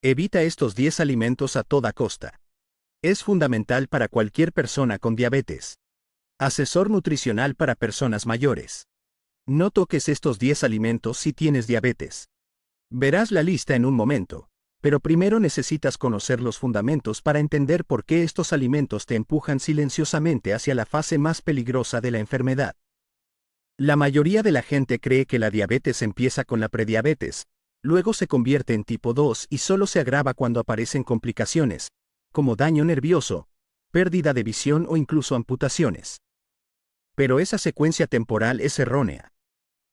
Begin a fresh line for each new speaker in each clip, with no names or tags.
Evita estos 10 alimentos a toda costa. Es fundamental para cualquier persona con diabetes. Asesor nutricional para personas mayores. No toques estos 10 alimentos si tienes diabetes. Verás la lista en un momento, pero primero necesitas conocer los fundamentos para entender por qué estos alimentos te empujan silenciosamente hacia la fase más peligrosa de la enfermedad. La mayoría de la gente cree que la diabetes empieza con la prediabetes, luego se convierte en tipo 2 y solo se agrava cuando aparecen complicaciones, como daño nervioso, pérdida de visión o incluso amputaciones. Pero esa secuencia temporal es errónea.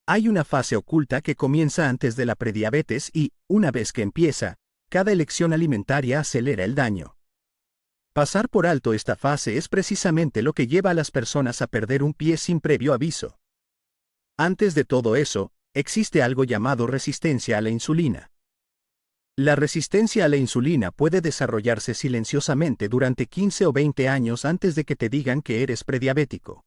Hay una fase oculta que comienza antes de la prediabetes y, una vez que empieza, cada elección alimentaria acelera el daño. Pasar por alto esta fase es precisamente lo que lleva a las personas a perder un pie sin previo aviso. Antes de todo eso, existe algo llamado resistencia a la insulina. La resistencia a la insulina puede desarrollarse silenciosamente durante 15 o 20 años antes de que te digan que eres prediabético.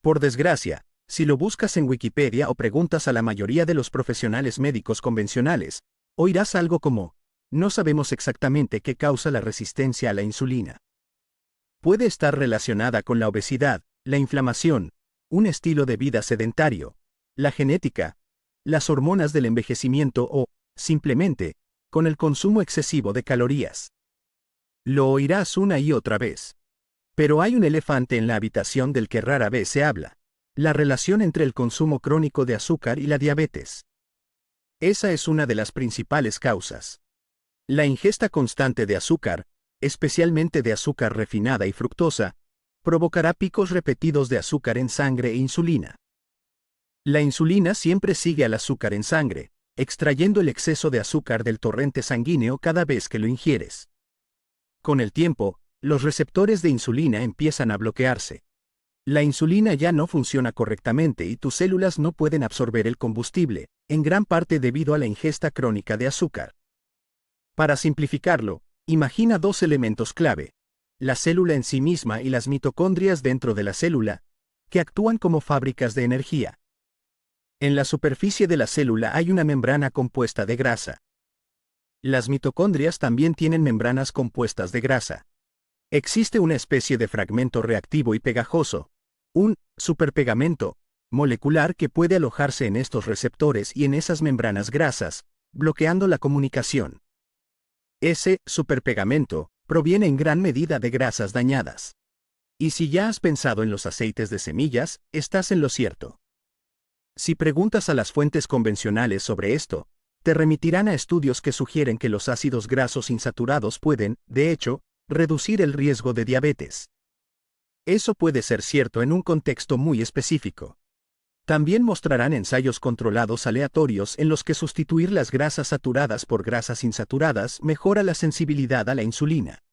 Por desgracia, si lo buscas en Wikipedia o preguntas a la mayoría de los profesionales médicos convencionales, oirás algo como, no sabemos exactamente qué causa la resistencia a la insulina. Puede estar relacionada con la obesidad, la inflamación, un estilo de vida sedentario, la genética, las hormonas del envejecimiento o, simplemente, con el consumo excesivo de calorías. Lo oirás una y otra vez. Pero hay un elefante en la habitación del que rara vez se habla: la relación entre el consumo crónico de azúcar y la diabetes. Esa es una de las principales causas. La ingesta constante de azúcar, especialmente de azúcar refinada y fructosa, provocará picos repetidos de azúcar en sangre e insulina. La insulina siempre sigue al azúcar en sangre, extrayendo el exceso de azúcar del torrente sanguíneo cada vez que lo ingieres. Con el tiempo, los receptores de insulina empiezan a bloquearse. La insulina ya no funciona correctamente y tus células no pueden absorber el combustible, en gran parte debido a la ingesta crónica de azúcar. Para simplificarlo, imagina dos elementos clave: la célula en sí misma y las mitocondrias dentro de la célula, que actúan como fábricas de energía. En la superficie de la célula hay una membrana compuesta de grasa. Las mitocondrias también tienen membranas compuestas de grasa. Existe una especie de fragmento reactivo y pegajoso, un superpegamento molecular que puede alojarse en estos receptores y en esas membranas grasas, bloqueando la comunicación. Ese superpegamento proviene en gran medida de grasas dañadas. Y si ya has pensado en los aceites de semillas, estás en lo cierto. Si preguntas a las fuentes convencionales sobre esto, te remitirán a estudios que sugieren que los ácidos grasos insaturados pueden, de hecho, reducir el riesgo de diabetes. Eso puede ser cierto en un contexto muy específico. También mostrarán ensayos controlados aleatorios en los que sustituir las grasas saturadas por grasas insaturadas mejora la sensibilidad a la insulina.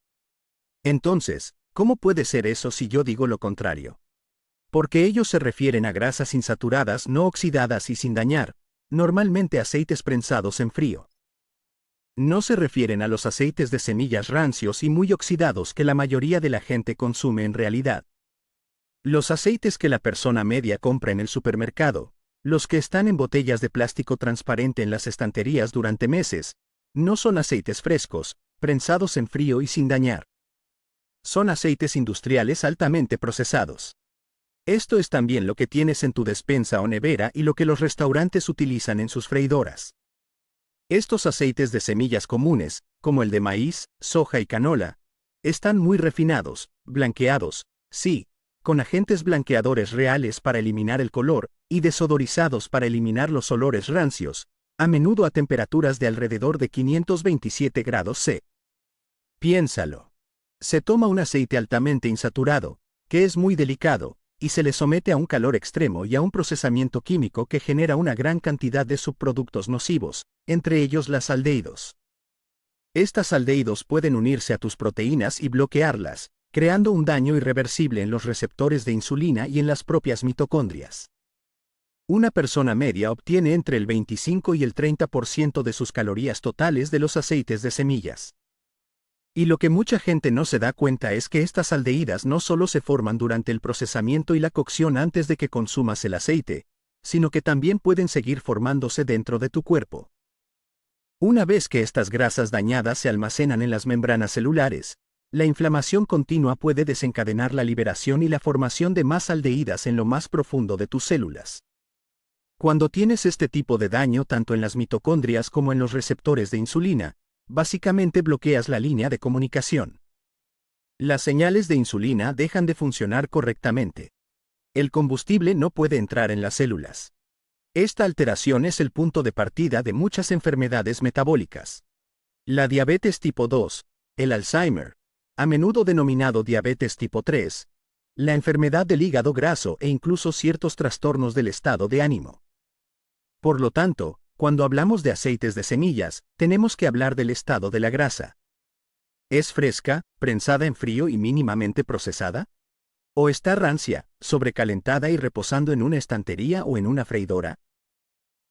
Entonces, ¿cómo puede ser eso si yo digo lo contrario? Porque ellos se refieren a grasas insaturadas no oxidadas y sin dañar, normalmente aceites prensados en frío. No se refieren a los aceites de semillas rancios y muy oxidados que la mayoría de la gente consume en realidad. Los aceites que la persona media compra en el supermercado, los que están en botellas de plástico transparente en las estanterías durante meses, no son aceites frescos, prensados en frío y sin dañar. Son aceites industriales altamente procesados. Esto es también lo que tienes en tu despensa o nevera y lo que los restaurantes utilizan en sus freidoras. Estos aceites de semillas comunes, como el de maíz, soja y canola, están muy refinados, blanqueados, sí, con agentes blanqueadores reales para eliminar el color, y desodorizados para eliminar los olores rancios, a menudo a temperaturas de alrededor de 527 grados C. Piénsalo. Se toma un aceite altamente insaturado, que es muy delicado, y se le somete a un calor extremo y a un procesamiento químico que genera una gran cantidad de subproductos nocivos, entre ellos las aldehídos. Estas aldehídos pueden unirse a tus proteínas y bloquearlas, creando un daño irreversible en los receptores de insulina y en las propias mitocondrias. Una persona media obtiene entre el 25 y el 30% de sus calorías totales de los aceites de semillas. Y lo que mucha gente no se da cuenta es que estas aldehídas no solo se forman durante el procesamiento y la cocción antes de que consumas el aceite, sino que también pueden seguir formándose dentro de tu cuerpo. Una vez que estas grasas dañadas se almacenan en las membranas celulares, la inflamación continua puede desencadenar la liberación y la formación de más aldehídas en lo más profundo de tus células. Cuando tienes este tipo de daño tanto en las mitocondrias como en los receptores de insulina, básicamente bloqueas la línea de comunicación. Las señales de insulina dejan de funcionar correctamente. El combustible no puede entrar en las células. Esta alteración es el punto de partida de muchas enfermedades metabólicas. La diabetes tipo 2, el Alzheimer, a menudo denominado diabetes tipo 3, la enfermedad del hígado graso e incluso ciertos trastornos del estado de ánimo. Por lo tanto, cuando hablamos de aceites de semillas, tenemos que hablar del estado de la grasa. ¿Es fresca, prensada en frío y mínimamente procesada? ¿O está rancia, sobrecalentada y reposando en una estantería o en una freidora?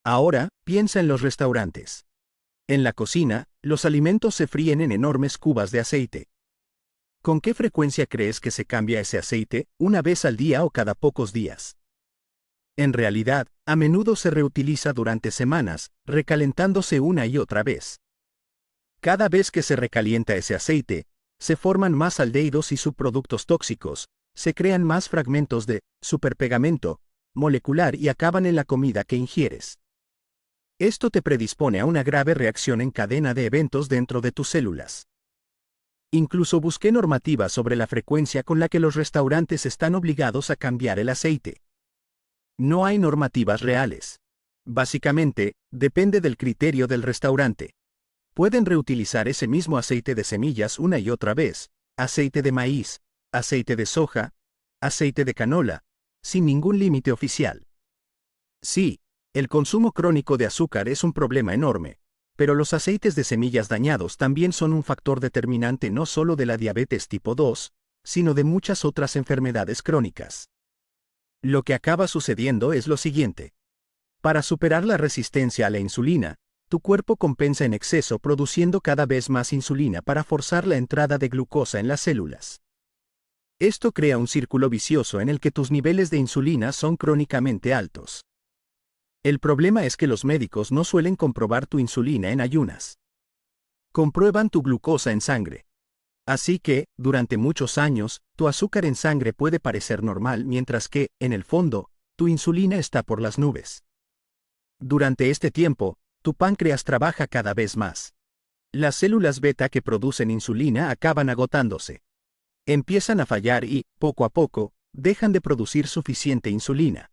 Ahora, piensa en los restaurantes. En la cocina, los alimentos se fríen en enormes cubas de aceite. ¿Con qué frecuencia crees que se cambia ese aceite, una vez al día o cada pocos días? En realidad, a menudo se reutiliza durante semanas, recalentándose una y otra vez. Cada vez que se recalienta ese aceite, se forman más aldehídos y subproductos tóxicos, se crean más fragmentos de superpegamento molecular y acaban en la comida que ingieres. Esto te predispone a una grave reacción en cadena de eventos dentro de tus células. Incluso busqué normativas sobre la frecuencia con la que los restaurantes están obligados a cambiar el aceite. No hay normativas reales. Básicamente, depende del criterio del restaurante. Pueden reutilizar ese mismo aceite de semillas una y otra vez, aceite de maíz, aceite de soja, aceite de canola, sin ningún límite oficial. Sí, el consumo crónico de azúcar es un problema enorme, pero los aceites de semillas dañados también son un factor determinante no solo de la diabetes tipo 2, sino de muchas otras enfermedades crónicas. Lo que acaba sucediendo es lo siguiente. Para superar la resistencia a la insulina, tu cuerpo compensa en exceso produciendo cada vez más insulina para forzar la entrada de glucosa en las células. Esto crea un círculo vicioso en el que tus niveles de insulina son crónicamente altos. El problema es que los médicos no suelen comprobar tu insulina en ayunas. Comprueban tu glucosa en sangre. Así que, durante muchos años, tu azúcar en sangre puede parecer normal mientras que, en el fondo, tu insulina está por las nubes. Durante este tiempo, tu páncreas trabaja cada vez más. Las células beta que producen insulina acaban agotándose. Empiezan a fallar y, poco a poco, dejan de producir suficiente insulina.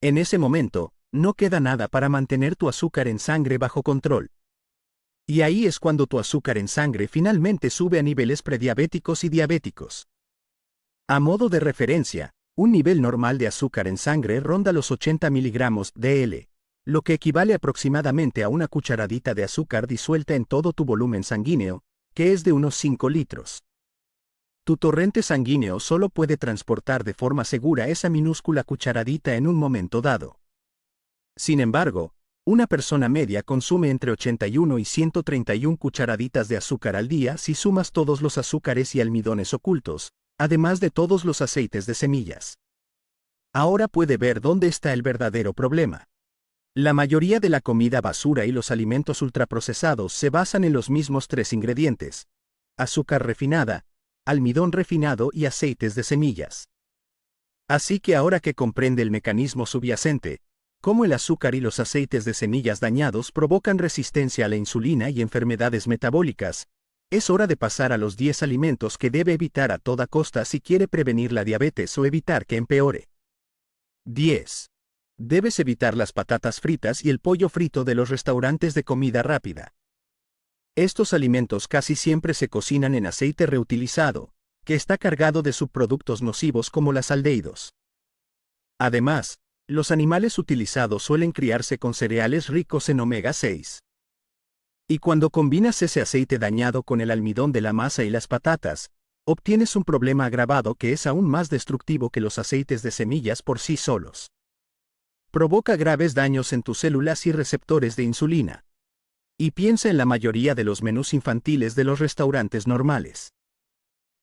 En ese momento, no queda nada para mantener tu azúcar en sangre bajo control. Y ahí es cuando tu azúcar en sangre finalmente sube a niveles prediabéticos y diabéticos. A modo de referencia, un nivel normal de azúcar en sangre ronda los 80 miligramos dl, lo que equivale aproximadamente a una cucharadita de azúcar disuelta en todo tu volumen sanguíneo, que es de unos 5 litros. Tu torrente sanguíneo solo puede transportar de forma segura esa minúscula cucharadita en un momento dado. Sin embargo, una persona media consume entre 81 y 131 cucharaditas de azúcar al día si sumas todos los azúcares y almidones ocultos, además de todos los aceites de semillas. Ahora puede ver dónde está el verdadero problema. La mayoría de la comida basura y los alimentos ultraprocesados se basan en los mismos 3 ingredientes: azúcar refinada, almidón refinado y aceites de semillas. Así que ahora que comprende el mecanismo subyacente, cómo el azúcar y los aceites de semillas dañados provocan resistencia a la insulina y enfermedades metabólicas, es hora de pasar a los 10 alimentos que debe evitar a toda costa si quiere prevenir la diabetes o evitar que empeore. 10. Debes evitar las patatas fritas y el pollo frito de los restaurantes de comida rápida. Estos alimentos casi siempre se cocinan en aceite reutilizado, que está cargado de subproductos nocivos como las aldehídos. Además, los animales utilizados suelen criarse con cereales ricos en omega 6. Y cuando combinas ese aceite dañado con el almidón de la masa y las patatas, obtienes un problema agravado que es aún más destructivo que los aceites de semillas por sí solos. Provoca graves daños en tus células y receptores de insulina. Y piensa en la mayoría de los menús infantiles de los restaurantes normales.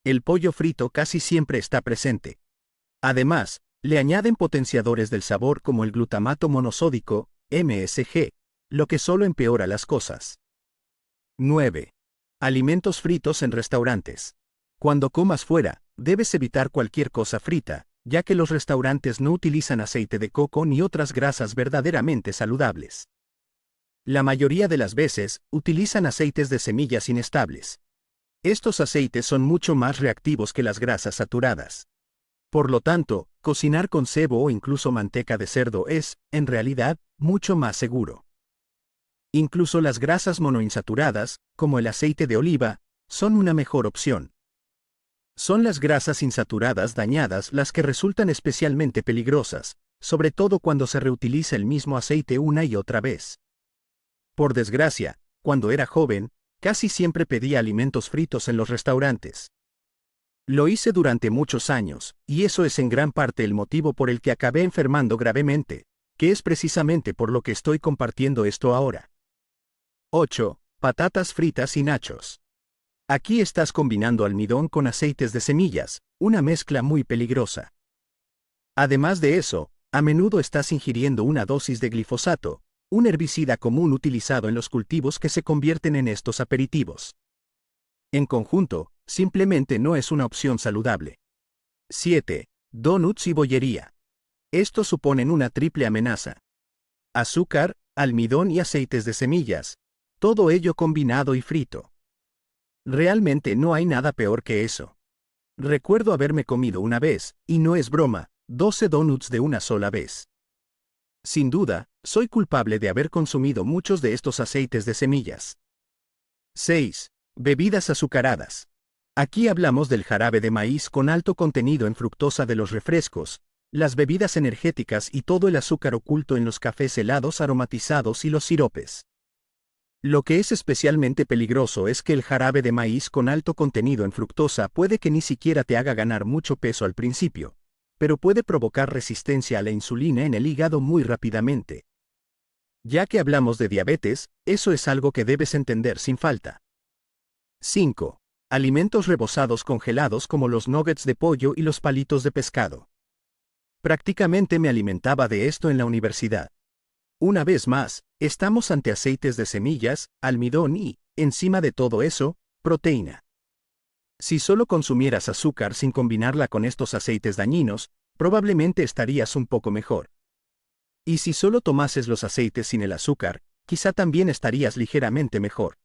El pollo frito casi siempre está presente. Además, le añaden potenciadores del sabor como el glutamato monosódico, MSG, lo que solo empeora las cosas. 9. Alimentos fritos en restaurantes. Cuando comas fuera, debes evitar cualquier cosa frita, ya que los restaurantes no utilizan aceite de coco ni otras grasas verdaderamente saludables. La mayoría de las veces, utilizan aceites de semillas inestables. Estos aceites son mucho más reactivos que las grasas saturadas. Por lo tanto, cocinar con cebo o incluso manteca de cerdo es, en realidad, mucho más seguro. Incluso las grasas monoinsaturadas, como el aceite de oliva, son una mejor opción. Son las grasas insaturadas dañadas las que resultan especialmente peligrosas, sobre todo cuando se reutiliza el mismo aceite una y otra vez. Por desgracia, cuando era joven, casi siempre pedía alimentos fritos en los restaurantes. Lo hice durante muchos años, y eso es en gran parte el motivo por el que acabé enfermando gravemente, que es precisamente por lo que estoy compartiendo esto ahora. 8. Patatas fritas y nachos. Aquí estás combinando almidón con aceites de semillas, una mezcla muy peligrosa. Además de eso, a menudo estás ingiriendo una dosis de glifosato, un herbicida común utilizado en los cultivos que se convierten en estos aperitivos. En conjunto, simplemente no es una opción saludable. 7. Donuts y bollería. Estos suponen una triple amenaza. Azúcar, almidón y aceites de semillas, todo ello combinado y frito. Realmente no hay nada peor que eso. Recuerdo haberme comido una vez, y no es broma, 12 donuts de una sola vez. Sin duda, soy culpable de haber consumido muchos de estos aceites de semillas. 6. Bebidas azucaradas. Aquí hablamos del jarabe de maíz con alto contenido en fructosa de los refrescos, las bebidas energéticas y todo el azúcar oculto en los cafés helados aromatizados y los siropes. Lo que es especialmente peligroso es que el jarabe de maíz con alto contenido en fructosa puede que ni siquiera te haga ganar mucho peso al principio, pero puede provocar resistencia a la insulina en el hígado muy rápidamente. Ya que hablamos de diabetes, eso es algo que debes entender sin falta. 5. Alimentos rebozados congelados como los nuggets de pollo y los palitos de pescado. Prácticamente me alimentaba de esto en la universidad. Una vez más, estamos ante aceites de semillas, almidón y, encima de todo eso, proteína. Si solo consumieras azúcar sin combinarla con estos aceites dañinos, probablemente estarías un poco mejor. Y si solo tomases los aceites sin el azúcar, quizá también estarías ligeramente mejor.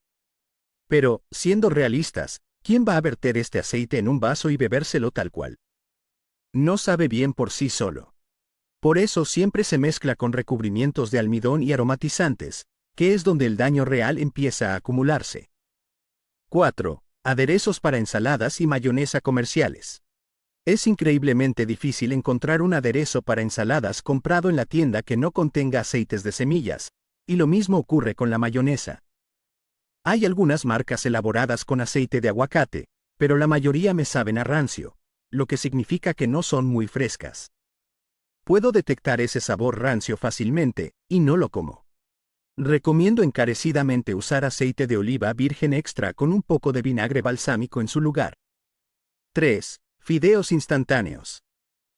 Pero, siendo realistas, ¿quién va a verter este aceite en un vaso y bebérselo tal cual? No sabe bien por sí solo. Por eso siempre se mezcla con recubrimientos de almidón y aromatizantes, que es donde el daño real empieza a acumularse. 4. Aderezos para ensaladas y mayonesa comerciales. Es increíblemente difícil encontrar un aderezo para ensaladas comprado en la tienda que no contenga aceites de semillas, y lo mismo ocurre con la mayonesa. Hay algunas marcas elaboradas con aceite de aguacate, pero la mayoría me saben a rancio, lo que significa que no son muy frescas. Puedo detectar ese sabor rancio fácilmente, y no lo como. Recomiendo encarecidamente usar aceite de oliva virgen extra con un poco de vinagre balsámico en su lugar. 3. Fideos instantáneos.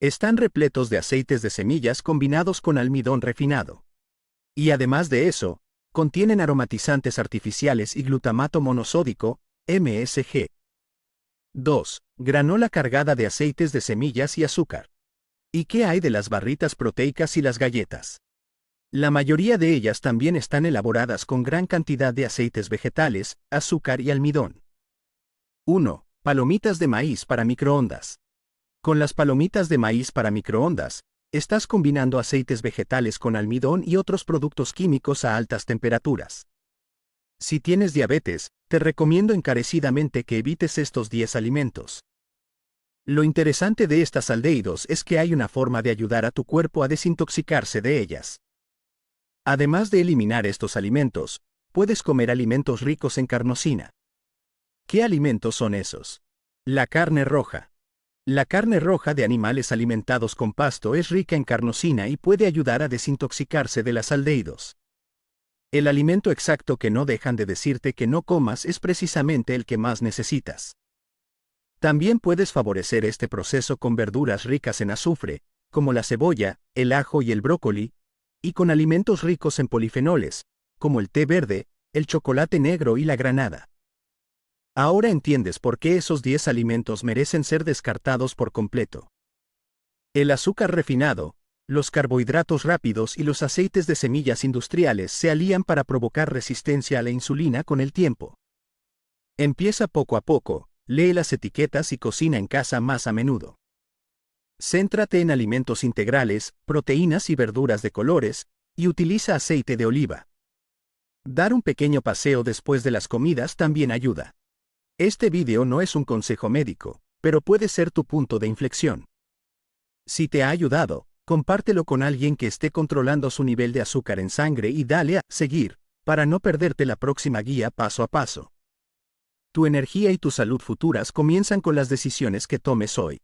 Están repletos de aceites de semillas combinados con almidón refinado. Y además de eso, contienen aromatizantes artificiales y glutamato monosódico, MSG. 2. Granola cargada de aceites de semillas y azúcar. ¿Y qué hay de las barritas proteicas y las galletas? La mayoría de ellas también están elaboradas con gran cantidad de aceites vegetales, azúcar y almidón. 1. Palomitas de maíz para microondas. Con las palomitas de maíz para microondas, estás combinando aceites vegetales con almidón y otros productos químicos a altas temperaturas. Si tienes diabetes, te recomiendo encarecidamente que evites estos 10 alimentos. Lo interesante de estas aldehídos es que hay una forma de ayudar a tu cuerpo a desintoxicarse de ellas. Además de eliminar estos alimentos, puedes comer alimentos ricos en carnosina. ¿Qué alimentos son esos? La carne roja. La carne roja de animales alimentados con pasto es rica en carnosina y puede ayudar a desintoxicarse de las aldehídos. El alimento exacto que no dejan de decirte que no comas es precisamente el que más necesitas. También puedes favorecer este proceso con verduras ricas en azufre, como la cebolla, el ajo y el brócoli, y con alimentos ricos en polifenoles, como el té verde, el chocolate negro y la granada. Ahora entiendes por qué esos 10 alimentos merecen ser descartados por completo. El azúcar refinado, los carbohidratos rápidos y los aceites de semillas industriales se alían para provocar resistencia a la insulina con el tiempo. Empieza poco a poco, lee las etiquetas y cocina en casa más a menudo. Céntrate en alimentos integrales, proteínas y verduras de colores, y utiliza aceite de oliva. Dar un pequeño paseo después de las comidas también ayuda. Este vídeo no es un consejo médico, pero puede ser tu punto de inflexión. Si te ha ayudado, compártelo con alguien que esté controlando su nivel de azúcar en sangre y dale a seguir, para no perderte la próxima guía paso a paso. Tu energía y tu salud futuras comienzan con las decisiones que tomes hoy.